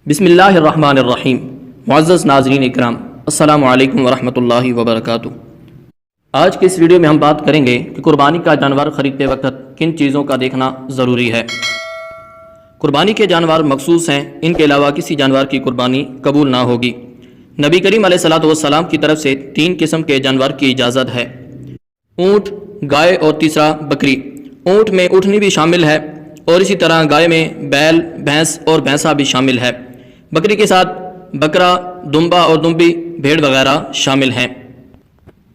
بسم اللہ الرحمن الرحیم۔ معزز ناظرین اکرام، السلام علیکم ورحمۃ اللہ وبرکاتہ۔ آج کے اس ویڈیو میں ہم بات کریں گے کہ قربانی کا جانور خریدتے وقت کن چیزوں کا دیکھنا ضروری ہے۔ قربانی کے جانور مخصوص ہیں، ان کے علاوہ کسی جانور کی قربانی قبول نہ ہوگی۔ نبی کریم علیہ الصلوۃ والسلام کی طرف سے 3 قسم کے جانور کی اجازت ہے: اونٹ، گائے اور تیسرا بکری۔ اونٹ میں اونٹنی بھی شامل ہے اور اسی طرح گائے میں بیل، بھینس اور بھینسا بھی شامل ہے۔ بکری کے ساتھ بکرا، دمبا اور دمبی، بھیڑ وغیرہ شامل ہیں۔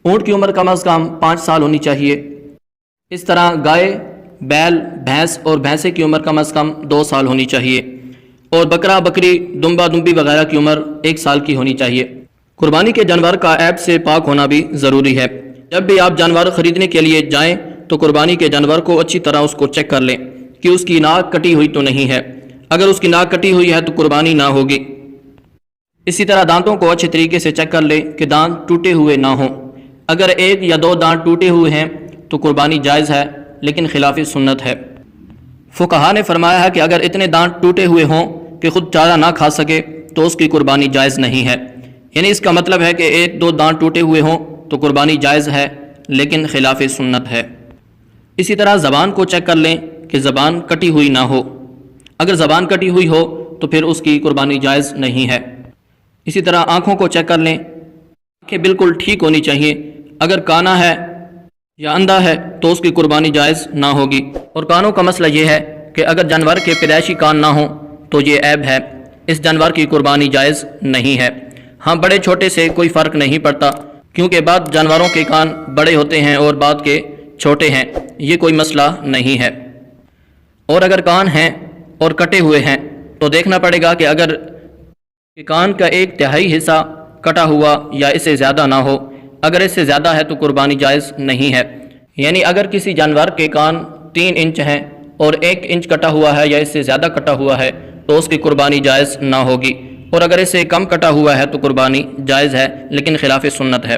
اونٹ کی عمر کم از کم 5 سال ہونی چاہیے۔ اس طرح گائے، بیل، بھینس اور بھینسے کی عمر کم از کم 2 سال ہونی چاہیے، اور بکرا، بکری، دمبا، دمبی وغیرہ کی عمر 1 سال کی ہونی چاہیے۔ قربانی کے جانور کا عیب سے پاک ہونا بھی ضروری ہے۔ جب بھی آپ جانور خریدنے کے لیے جائیں تو قربانی کے جانور کو اچھی طرح اس کو چیک کر لیں کہ اس کی ناک کٹی ہوئی تو نہیں ہے۔ اگر اس کی ناک کٹی ہوئی ہے تو قربانی نہ ہوگی۔ اسی طرح دانتوں کو اچھے طریقے سے چیک کر لیں کہ دانت ٹوٹے ہوئے نہ ہوں۔ اگر 1 یا 2 دانت ٹوٹے ہوئے ہیں تو قربانی جائز ہے، لیکن خلاف سنت ہے۔ فقہا نے فرمایا ہے کہ اگر اتنے دانت ٹوٹے ہوئے ہوں کہ خود چارہ نہ کھا سکے تو اس کی قربانی جائز نہیں ہے۔ یعنی اس کا مطلب ہے کہ 1-2 دانت ٹوٹے ہوئے ہوں تو قربانی جائز ہے، لیکن خلاف سنت ہے۔ اسی طرح زبان کو چیک کر لیں کہ زبان کٹی ہوئی نہ ہو۔ اگر زبان کٹی ہوئی ہو تو پھر اس کی قربانی جائز نہیں ہے۔ اسی طرح آنکھوں کو چیک کر لیں، آنکھیں بالکل ٹھیک ہونی چاہیے۔ اگر کانا ہے یا اندھا ہے تو اس کی قربانی جائز نہ ہوگی۔ اور کانوں کا مسئلہ یہ ہے کہ اگر جانور کے پیدائشی کان نہ ہوں تو یہ عیب ہے، اس جانور کی قربانی جائز نہیں ہے۔ ہاں، بڑے چھوٹے سے کوئی فرق نہیں پڑتا، کیونکہ بعض جانوروں کے کان بڑے ہوتے ہیں اور بعض کے چھوٹے ہیں، یہ کوئی مسئلہ نہیں ہے۔ اور اگر کان ہیں اور کٹے ہوئے ہیں تو دیکھنا پڑے گا کہ اگر کان کا 1/3 حصہ کٹا ہوا یا اس سے زیادہ نہ ہو۔ اگر اس سے زیادہ ہے تو قربانی جائز نہیں ہے۔ یعنی اگر کسی جانور کے کان 3 انچ ہیں اور 1 انچ کٹا ہوا ہے یا اس سے زیادہ کٹا ہوا ہے تو اس کی قربانی جائز نہ ہوگی، اور اگر اس سے کم کٹا ہوا ہے تو قربانی جائز ہے، لیکن خلاف سنت ہے۔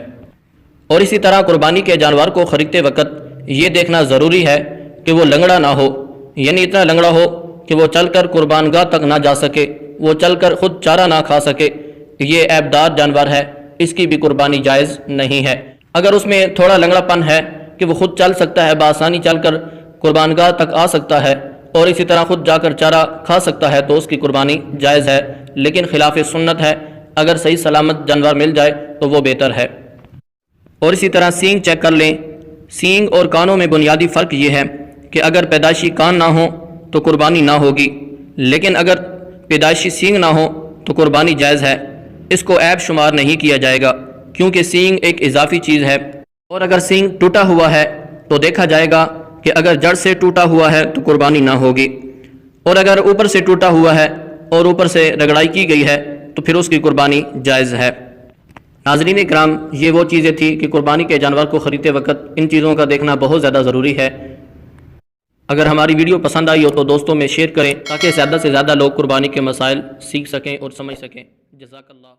اور اسی طرح قربانی کے جانور کو خریدتے وقت یہ دیکھنا ضروری ہے کہ وہ لنگڑا نہ ہو، یعنی اتنا لنگڑا ہو کہ وہ چل کر قربان گاہ تک نہ جا سکے، وہ چل کر خود چارہ نہ کھا سکے۔ یہ عیبدار جانور ہے، اس کی بھی قربانی جائز نہیں ہے۔ اگر اس میں تھوڑا لنگڑا پن ہے کہ وہ خود چل سکتا ہے، بآسانی چل کر قربان گاہ تک آ سکتا ہے اور اسی طرح خود جا کر چارہ کھا سکتا ہے تو اس کی قربانی جائز ہے، لیکن خلاف سنت ہے۔ اگر صحیح سلامت جانور مل جائے تو وہ بہتر ہے۔ اور اسی طرح سینگ چیک کر لیں۔ سینگ اور کانوں میں بنیادی فرق یہ ہے کہ اگر پیدائشی کان نہ ہوں تو قربانی نہ ہوگی، لیکن اگر پیدائشی سینگ نہ ہو تو قربانی جائز ہے۔ اس کو عیب شمار نہیں کیا جائے گا، کیونکہ سینگ ایک اضافی چیز ہے۔ اور اگر سینگ ٹوٹا ہوا ہے تو دیکھا جائے گا کہ اگر جڑ سے ٹوٹا ہوا ہے تو قربانی نہ ہوگی، اور اگر اوپر سے ٹوٹا ہوا ہے اور اوپر سے رگڑائی کی گئی ہے تو پھر اس کی قربانی جائز ہے۔ ناظرین اکرام، یہ وہ چیزیں تھیں کہ قربانی کے جانور کو خریدتے وقت ان چیزوں کا دیکھنا بہت زیادہ ضروری ہے۔ اگر ہماری ویڈیو پسند آئی ہو تو دوستوں میں شیئر کریں تاکہ زیادہ سے زیادہ لوگ قربانی کے مسائل سیکھ سکیں اور سمجھ سکیں۔ جزاک اللہ۔